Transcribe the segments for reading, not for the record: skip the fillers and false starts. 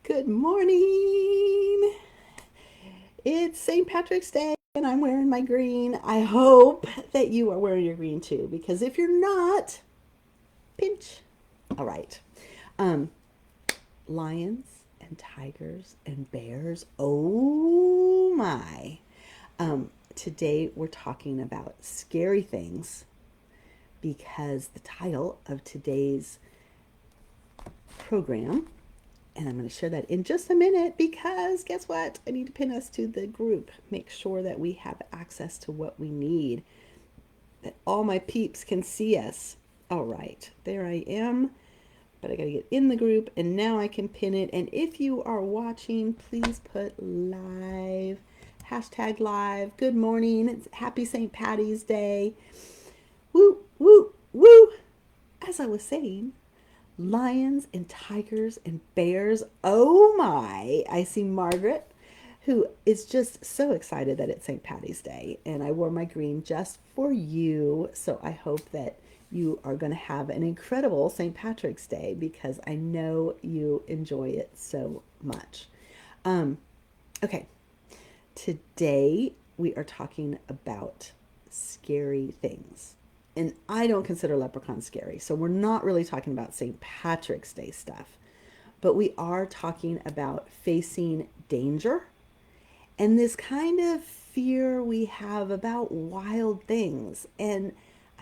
Good morning. It's St. Patrick's Day and I'm wearing my green. I hope that you are wearing your green too, because if you're not, pinch. All right. Um, Lions and tigers and bears. Oh my. Today we're talking about scary things because the title of today's program, and I'm going to share that in just a minute because guess what? I need to pin us to the group. Make sure that we have access to what we need, that all my peeps can see us. All right, there I am. But I got to get in the group and now I can pin it. And if you are watching, please put live, hashtag live. Good morning. It's happy St. Patty's Day. Woo, woo, woo. As I was saying, lions and tigers and bears. Oh my. I see Margaret, who is just so excited that it's St. Patty's Day. And I wore my green just for you. So I hope that you are going to have an incredible St. Patrick's Day because I know you enjoy it so much. Okay, today we are talking about scary things. And I don't consider leprechauns scary. So we're not really talking about St. Patrick's Day stuff. But we are talking about facing danger and this kind of fear we have about wild things. And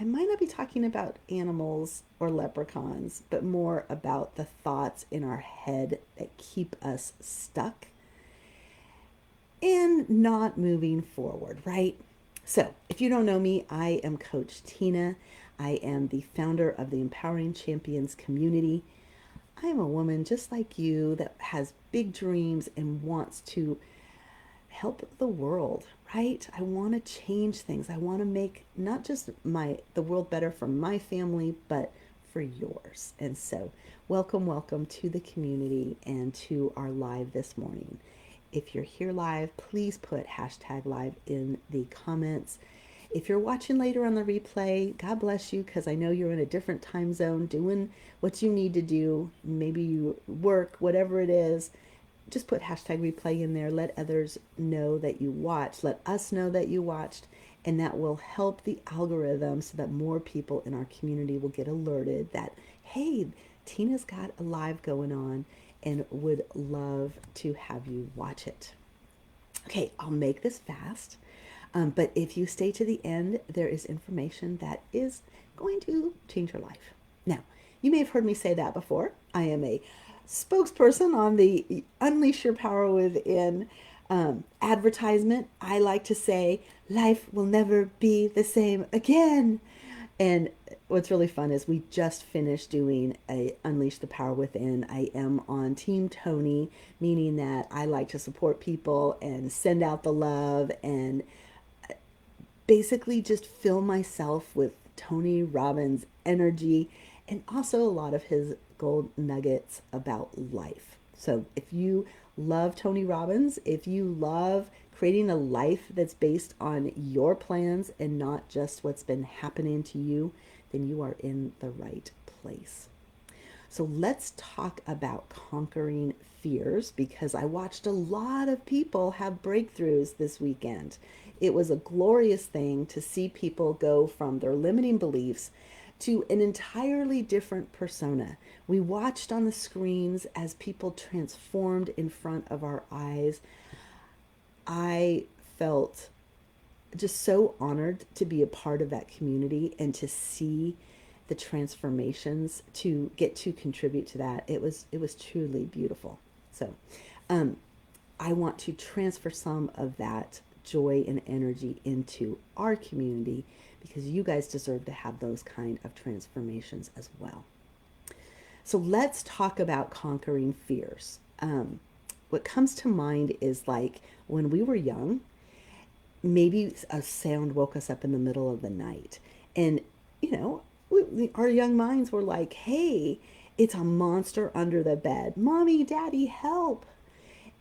I might not be talking about animals or leprechauns, but more about the thoughts in our head that keep us stuck and not moving forward, right? So, if you don't know me, I am Coach Tina. I am the founder of the Empowering Champions community. I am a woman just like you that has big dreams and wants to help the world, right? I want to change things. I want to make not just the world better for my family, but for yours. And so, welcome to the community and to our live this morning. If you're here live, please put hashtag live in the comments. If you're watching later on the replay, God bless you because I know you're in a different time zone doing what you need to do. Maybe you work, whatever it is. Just put hashtag replay in there. Let others know that you watched. Let us know that you watched. And that will help the algorithm so that more people in our community will get alerted that, hey, Tina's got a live going on and would love to have you watch it. Okay, I'll make this fast. But if you stay to the end, there is information that is going to change your life. Now, you may have heard me say that before. I am a spokesperson on the Unleash Your Power Within advertisement. I like to say, life will never be the same again. And what's really fun is we just finished doing a Unleash the Power Within. I am on Team Tony, meaning that I like to support people and send out the love and basically just fill myself with Tony Robbins energy and also a lot of his gold nuggets about life. So if you love Tony Robbins, if you love creating a life that's based on your plans and not just what's been happening to you, then you are in the right place. So let's talk about conquering fears because I watched a lot of people have breakthroughs this weekend. It was a glorious thing to see people go from their limiting beliefs to an entirely different persona. We watched on the screens as people transformed in front of our eyes. I felt just so honored to be a part of that community and to see the transformations to get to contribute to that. It was truly beautiful. So I want to transfer some of that joy and energy into our community because you guys deserve to have those kind of transformations as well. So let's talk about conquering fears. What comes to mind is like when we were young, maybe a sound woke us up in the middle of the night. And, our young minds were like, hey, it's a monster under the bed. Mommy, daddy, help.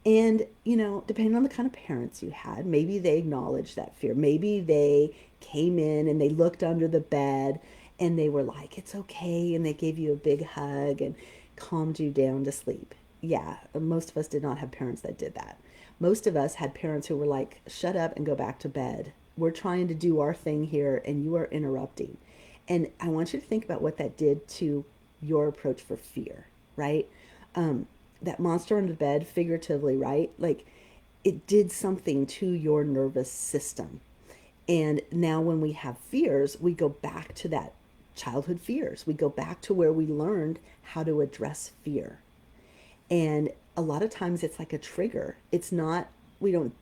And, depending on the kind of parents you had, maybe they acknowledged that fear. Maybe they came in and they looked under the bed and they were like, it's okay. And they gave you a big hug and calmed you down to sleep. Yeah, most of us did not have parents that did that. Most of us had parents who were like, shut up and go back to bed. We're trying to do our thing here and you are interrupting. And I want you to think about what that did to your approach for fear, right? Um, that monster under the bed, figuratively, right? Like it did something to your nervous system. And now when we have fears, we go back to that childhood fears. We go back to where we learned how to address fear. And a lot of times it's like a trigger. It's not, we don't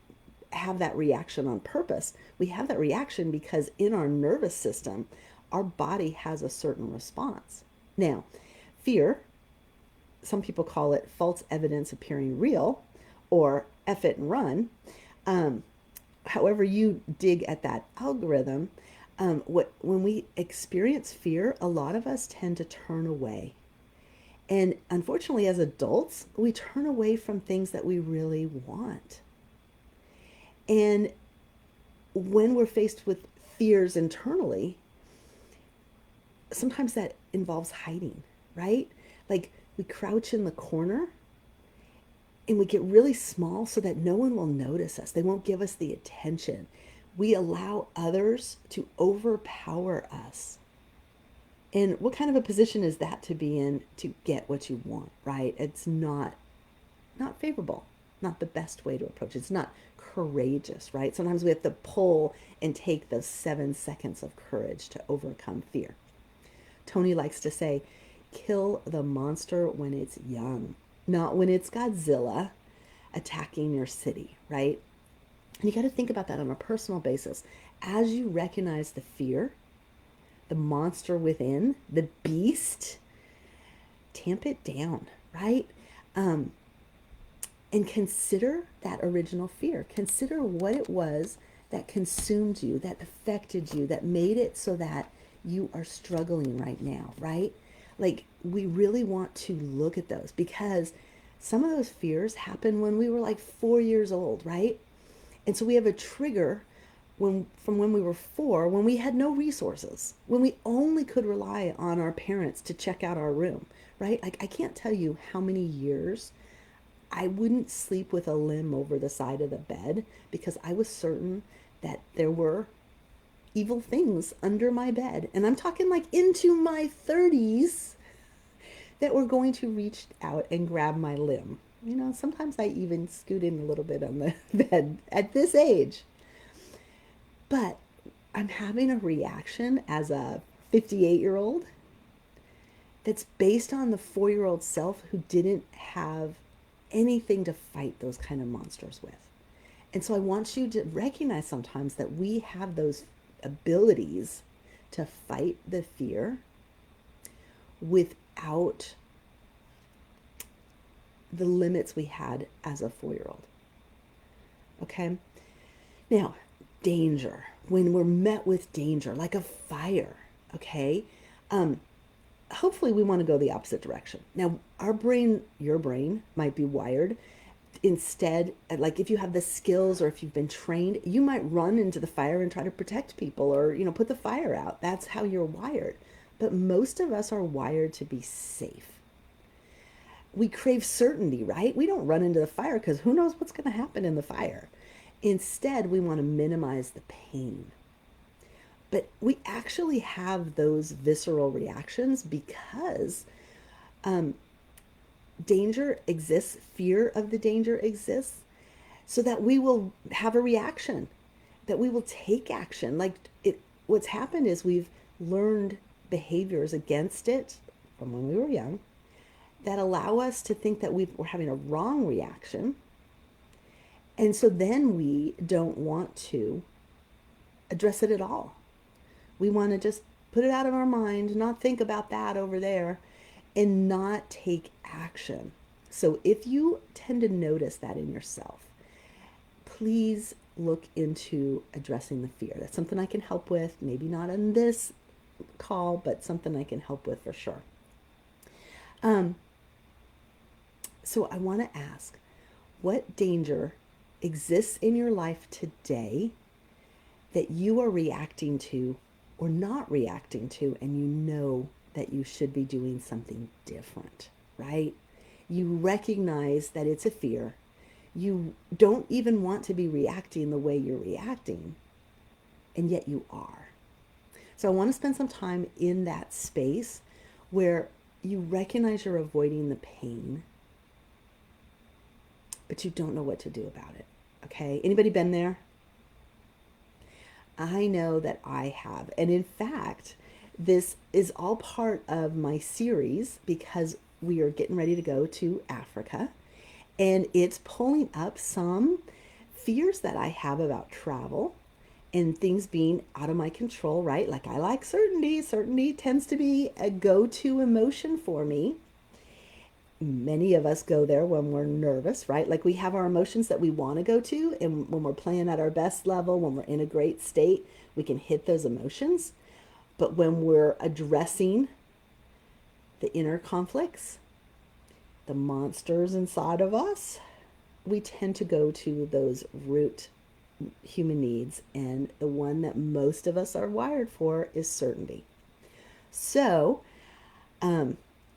have that reaction on purpose. We have that reaction because in our nervous system, our body has a certain response. Now, fear, some people call it false evidence appearing real or F it and run. Um, However you dig at that algorithm, when we experience fear, a lot of us tend to turn away. And unfortunately, as adults, we turn away from things that we really want. And when we're faced with fears internally, sometimes that involves hiding, right? Like we crouch in the corner and we get really small so that no one will notice us. They won't give us the attention. We allow others to overpower us. And what kind of a position is that to be in to get what you want, right? It's not favorable, not the best way to approach it. It's not courageous, right? Sometimes we have to pull and take those 7 seconds of courage to overcome fear. Tony likes to say, kill the monster when it's young, not when it's Godzilla attacking your city, right? And you got to think about that on a personal basis. As you recognize the fear, the monster within, the beast, tamp it down, right? Um, and consider that original fear. Consider what it was that consumed you, that affected you, that made it so that you are struggling right now, right? Like, we really want to look at those because some of those fears happened when we were like 4 years old, right? And so we have a trigger from when we were 4, when we had no resources, when we only could rely on our parents to check out our room, right? Like, I can't tell you how many years I wouldn't sleep with a limb over the side of the bed because I was certain that there were evil things under my bed. And I'm talking like into my 30s that were going to reach out and grab my limb. You know, sometimes I even scoot in a little bit on the bed at this age. But I'm having a reaction as a 58-year-old that's based on the 4-year-old self who didn't have anything to fight those kind of monsters with. And so I want you to recognize sometimes that we have those abilities to fight the fear without the limits we had as a 4-year-old. Okay? Now, danger. When we're met with danger, like a fire, okay? Hopefully we want to go the opposite direction. Now, our brain, your brain, might be wired. Instead, like if you have the skills or if you've been trained, you might run into the fire and try to protect people or, put the fire out. That's how you're wired. But most of us are wired to be safe. We crave certainty, right? We don't run into the fire because who knows what's going to happen in the fire. Instead, we want to minimize the pain. But we actually have those visceral reactions because danger exists, fear of the danger exists, so that we will have a reaction, that we will take action. What's happened is we've learned behaviors against it from when we were young that allow us to think that we're having a wrong reaction. And so then we don't want to address it at all. We want to just put it out of our mind, not think about that over there, and not take action. So if you tend to notice that in yourself, please look into addressing the fear. That's something I can help with, maybe not on this call, but something I can help with for sure. So I want to ask, what danger exists in your life today that you are reacting to or not reacting to, and you know that you should be doing something different, right? You recognize that it's a fear. You don't even want to be reacting the way you're reacting, and yet you are. So I want to spend some time in that space where you recognize you're avoiding the pain, but you don't know what to do about it. Okay? Anybody been there? I know that I have. And in fact, this is all part of my series because we are getting ready to go to Africa, and it's pulling up some fears that I have about travel and things being out of my control, right? Like I like certainty. Certainty tends to be a go to emotion for me. Many of us go there when we're nervous, right? Like we have our emotions that we want to go to, and when we're playing at our best level, when we're in a great state, we can hit those emotions. But when we're addressing the inner conflicts, the monsters inside of us, we tend to go to those root human needs, and the one that most of us are wired for is certainty. So,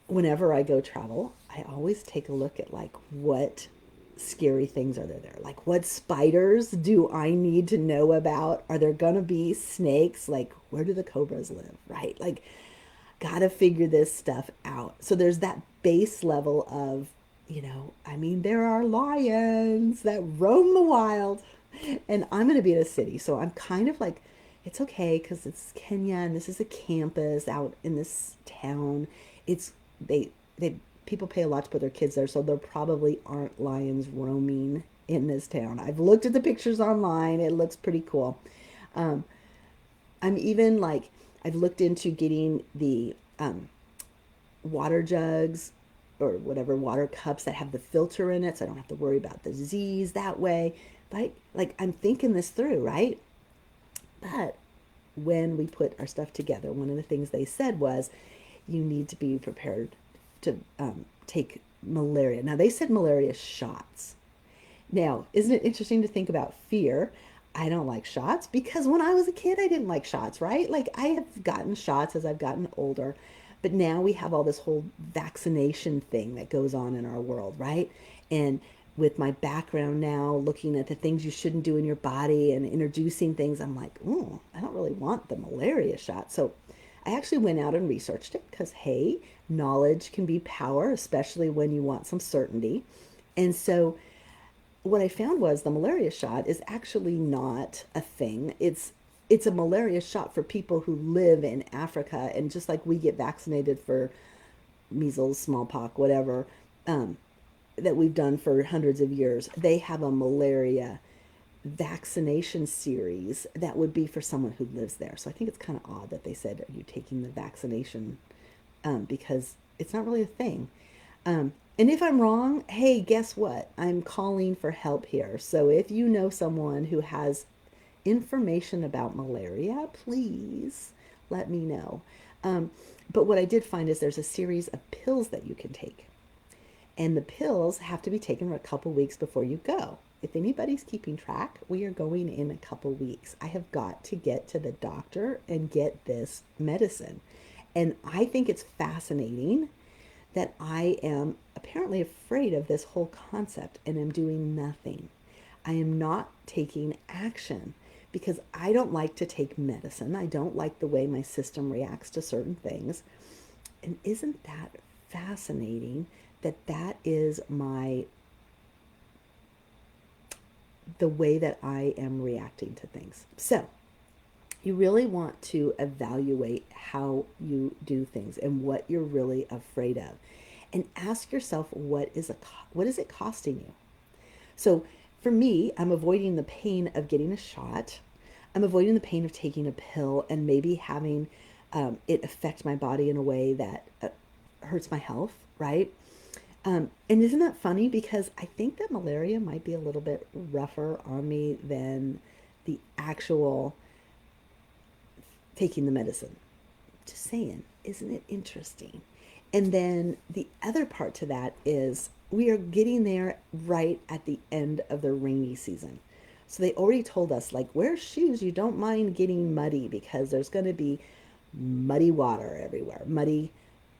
whenever I go travel, I always take a look at like what scary things are there. Like what spiders do I need to know about? Are there gonna be snakes? Like where do the cobras live? Right? Like gotta figure this stuff out. So there's that base level of, I mean, there are lions that roam the wild, and I'm going to be in a city. So I'm kind of like, it's okay because it's Kenya and this is a campus out in this town. It's, they, people pay a lot to put their kids there. So there probably aren't lions roaming in this town. I've looked at the pictures online. It looks pretty cool. Um, I'm even like, I've looked into getting the water jugs or whatever water cups that have the filter in it, so I don't have to worry about the disease that way. But like I'm thinking this through, right? But when we put our stuff together, one of the things they said was you need to be prepared to take malaria. Now they said malaria shots. Now, isn't it interesting to think about fear? I don't like shots because when I was a kid, I didn't like shots, right? Like I have gotten shots as I've gotten older, but now we have all this whole vaccination thing that goes on in our world, right? And with my background now, looking at the things you shouldn't do in your body and introducing things, I'm like, oh, I don't really want the malaria shot. So I actually went out and researched it because, hey, knowledge can be power, especially when you want some certainty. And so what I found was the malaria shot is actually not a thing. It's a malaria shot for people who live in Africa, and just like we get vaccinated for measles, smallpox, whatever, um, that we've done for hundreds of years, they have a malaria vaccination series that would be for someone who lives there. So I think it's kind of odd that they said, "Are you taking the vaccination?" Because it's not really a thing. And if I'm wrong, hey, guess what? I'm calling for help here. So if you know someone who has information about malaria, please let me know. But what I did find is there's a series of pills that you can take. And the pills have to be taken for a couple weeks before you go. If anybody's keeping track, we are going in a couple weeks. I have got to get to the doctor and get this medicine. And I think it's fascinating that I am apparently afraid of this whole concept and am doing nothing. I am not taking action because I don't like to take medicine. I don't like the way my system reacts to certain things. And isn't that fascinating that that is the way that I am reacting to things? So, you really want to evaluate how you do things and what you're really afraid of. And ask yourself, what is it costing you? So for me, I'm avoiding the pain of getting a shot. I'm avoiding the pain of taking a pill and maybe having it affect my body in a way that hurts my health, right? And isn't that funny? Because I think that malaria might be a little bit rougher on me than the actual taking the medicine. Just saying, isn't it interesting? And then the other part to that is we are getting there right at the end of the rainy season. So they already told us, like, wear shoes you don't mind getting muddy because there's going to be muddy water everywhere, muddy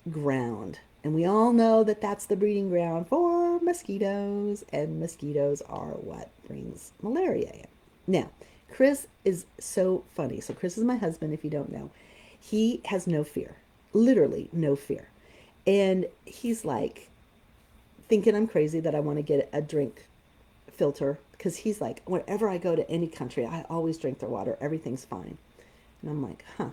ground. And we all know that that's the breeding ground for mosquitoes, and mosquitoes are what brings malaria in. Now, Chris is so funny. So, Chris is my husband, if you don't know. He has no fear, literally no fear. And he's like thinking I'm crazy that I want to get a drink filter because he's like, whenever I go to any country, I always drink their water. Everything's fine. And I'm like, huh,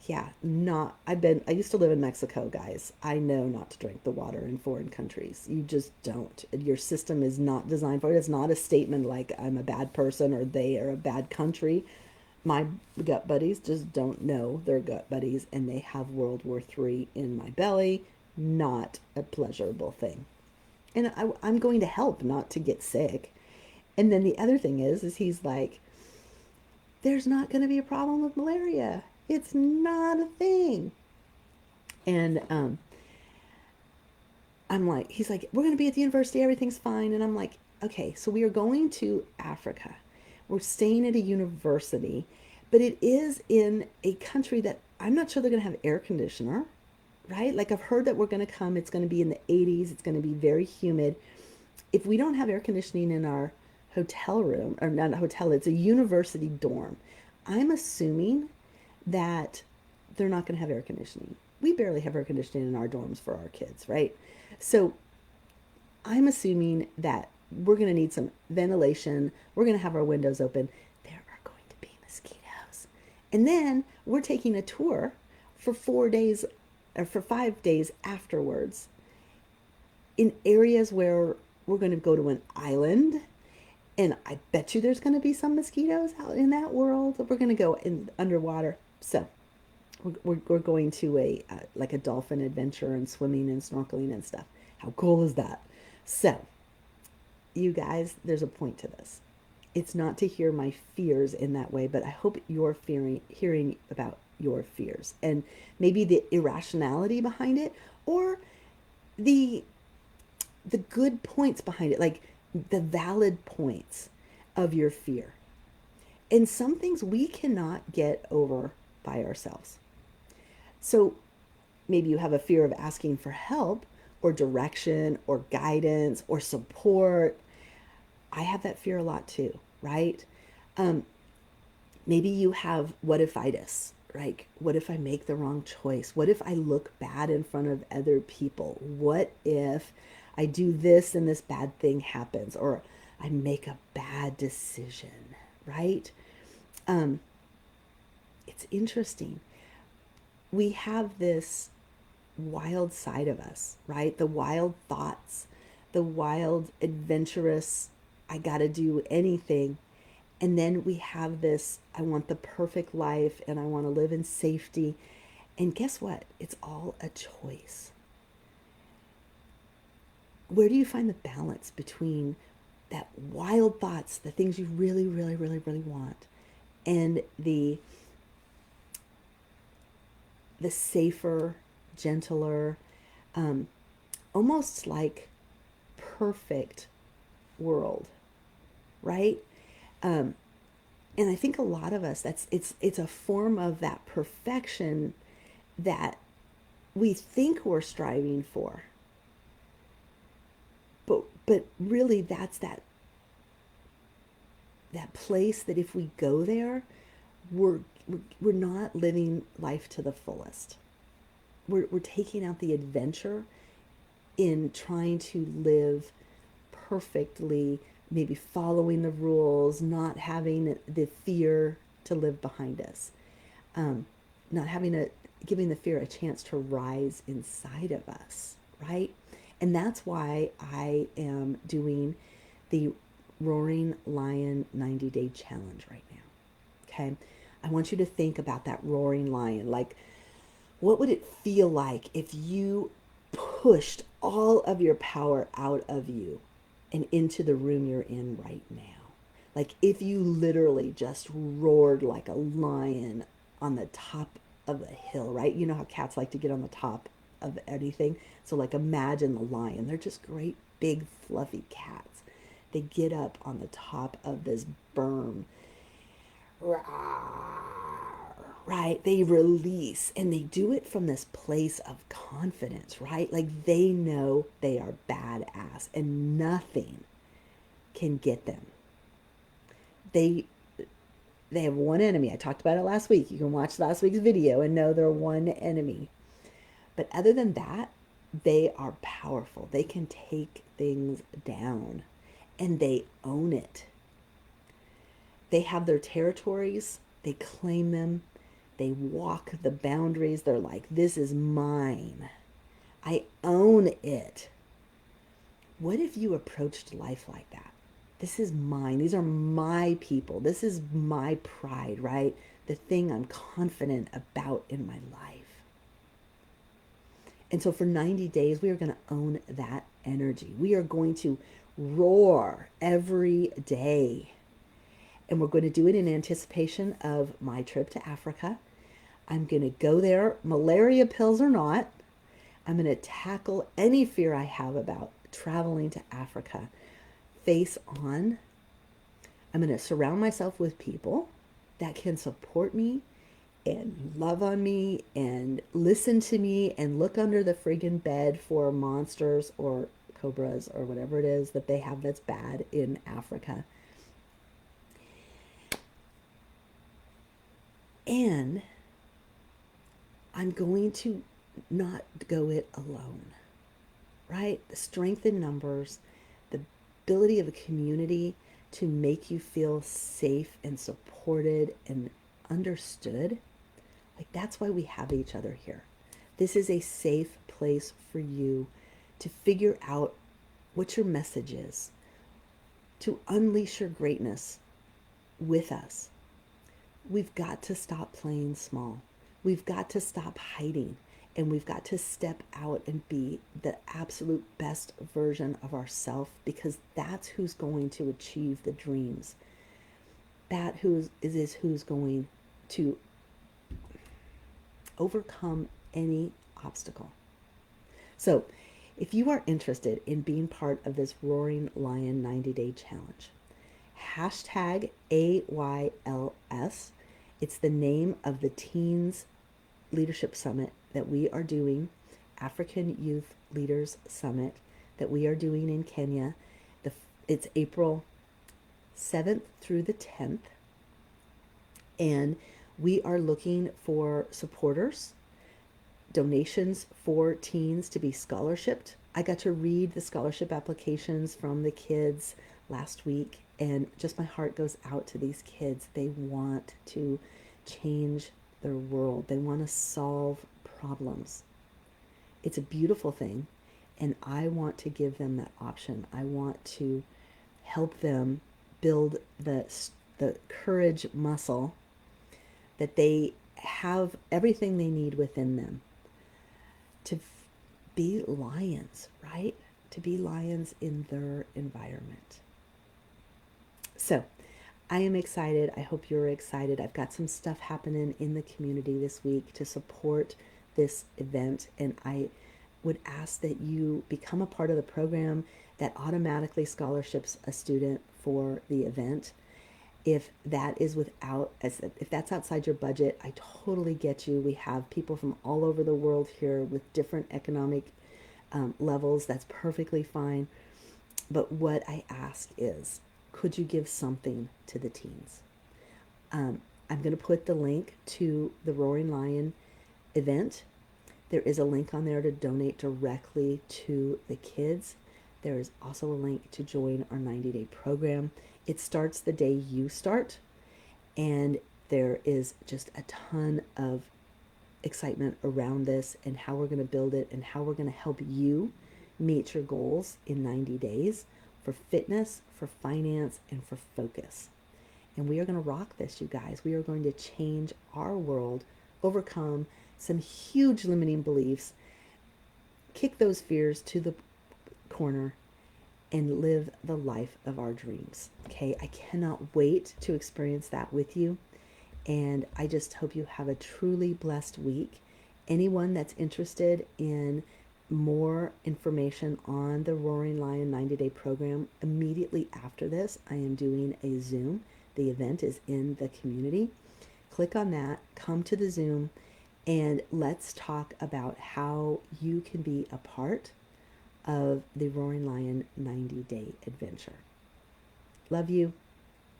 yeah, not, I used to live in Mexico, guys. I know not to drink the water in foreign countries. You just don't. Your system is not designed for it. It's not a statement like I'm a bad person or they are a bad country. My gut buddies just don't know their gut buddies and they have World War III in my belly. Not a pleasurable thing. And I'm going to help not to get sick. And then the other thing is he's like, there's not going to be a problem with malaria. It's not a thing. And I'm like, he's like, we're going to be at the university. Everything's fine. And I'm like, okay, so we are going to Africa. We're staying at a university, but it is in a country that I'm not sure they're going to have air conditioner, right? Like I've heard that we're going to come. It's going to be in the 80s. It's going to be very humid. If we don't have air conditioning in our hotel room, or not a hotel, it's a university dorm, I'm assuming that they're not going to have air conditioning. We barely have air conditioning in our dorms for our kids, right? So I'm assuming that we're going to need some ventilation. We're going to have our windows open. There are going to be mosquitoes. And then we're taking a tour for 4 days or for 5 days afterwards in areas where we're going to go to an island. And I bet you there's going to be some mosquitoes out in that world. We're going to go in underwater. So we're going to a like a dolphin adventure and swimming and snorkeling and stuff. How cool is that? So, you guys, there's a point to this. It's not to hear my fears in that way, but I hope you're hearing about your fears and maybe the irrationality behind it or the good points behind it, like the valid points of your fear. And some things we cannot get over by ourselves. So maybe you have a fear of asking for help or direction or guidance or support. I have that fear a lot too, right? Um, Maybe you have what if-itis, right? What if I make the wrong choice? What if I look bad in front of other people? What if I do this and this bad thing happens? Or I make a bad decision, right? Um, it's interesting. We have this wild side of us, right? The wild thoughts, the wild, adventurous, I gotta do anything. And then we have this, I want the perfect life and I want to live in safety. And guess what? It's all a choice. Where do you find the balance between that wild thoughts, the things you really, really, really, really want, and the safer, gentler, um, almost like perfect world, right? Um, and I think a lot of us, it's a form of that perfection that we think we're striving for, but really that's that place that if we go there, we're we're not living life to the fullest. We're taking out the adventure in trying to live perfectly, maybe following the rules, not having the fear to live behind us, not giving the fear a chance to rise inside of us, right? And that's why I am doing the Roaring Lion 90-day challenge right now. Okay. I want you to think about that roaring lion. Like, what would it feel like if you pushed all of your power out of you and into the room you're in right now? Like, if you literally just roared like a lion on the top of a hill, right? You know how cats like to get on the top of anything? So, like, imagine the lion. They're just great, big, fluffy cats. They get up on the top of this berm. right? They release, and they do it from this place of confidence, right? Like they know they are badass and nothing can get them. They they have one enemy. I talked about it last week. You can watch last week's video and know they're one enemy. But other than that, they are powerful. They can take things down and they own it. They have their territories, they claim them, they walk the boundaries. They're like, this is mine. I own it. What if you approached life like that? This is mine. These are my people. This is my pride, right? The thing I'm confident about in my life. And so for 90 days, we are going to own that energy. We are going to roar every day. And we're going to do it in anticipation of my trip to Africa. I'm going to go there, malaria pills or not. I'm going to tackle any fear I have about traveling to Africa face on. I'm going to surround myself with people that can support me and love on me and listen to me and look under the friggin' bed for monsters or cobras or whatever it is that they have that's bad in Africa. And I'm going to not go it alone, right? The strength in numbers, the ability of a community to make you feel safe and supported and understood. Like that's why we have each other here. This is a safe place for you to figure out what your message is, to unleash your greatness with us. We've got to stop playing small. We've got to stop hiding, and we've got to step out and be the absolute best version of ourselves, because that's who's going to achieve the dreams. That is who's going to overcome any obstacle. So if you are interested in being part of this Roaring Lion 90-day challenge, hashtag AYLS. It's the name of the Teens Leadership Summit that we are doing, African Youth Leaders Summit that we are doing in Kenya. It's April 7th through the 10th. And we are looking for supporters, donations for teens to be scholarshiped. I got to read the scholarship applications from the kids last week, and just my heart goes out to these kids. They want to change their world. They want to solve problems. It's a beautiful thing, and I want to give them that option. I want to help them build the courage muscle that they have everything they need within them to be lions, right? To be lions in their environment. So I am excited. I hope you're excited. I've got some stuff happening in the community this week to support this event, and I would ask that you become a part of the program that automatically scholarships a student for the event. If that is if that's outside your budget, I totally get you. We have people from all over the world here with different economic levels. That's perfectly fine. But what I ask is, could you give something to the teens? I'm going to put the link to the Roaring Lion event. There is a link on there to donate directly to the kids. There is also a link to join our 90-day program. It starts the day you start, and there is just a ton of excitement around this and how we're going to build it and how we're going to help you meet your goals in 90 days for fitness, for finance, and for focus. And we are going to rock this, you guys. We are going to change our world, overcome some huge limiting beliefs, kick those fears to the corner, and live the life of our dreams. Okay, I cannot wait to experience that with you. And I just hope you have a truly blessed week. Anyone that's interested in more information on the Roaring Lion 90-day program, immediately after this, I am doing a Zoom. The event is in the community. click on that, come to the Zoom, and let's talk about how you can be a part of the Roaring Lion 90-day adventure. Love you.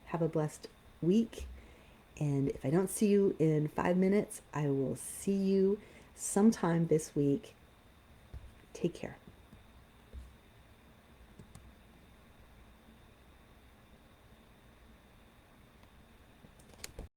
Have a blessed week. And if I don't see you in 5 minutes, I will see you sometime this week. Take care.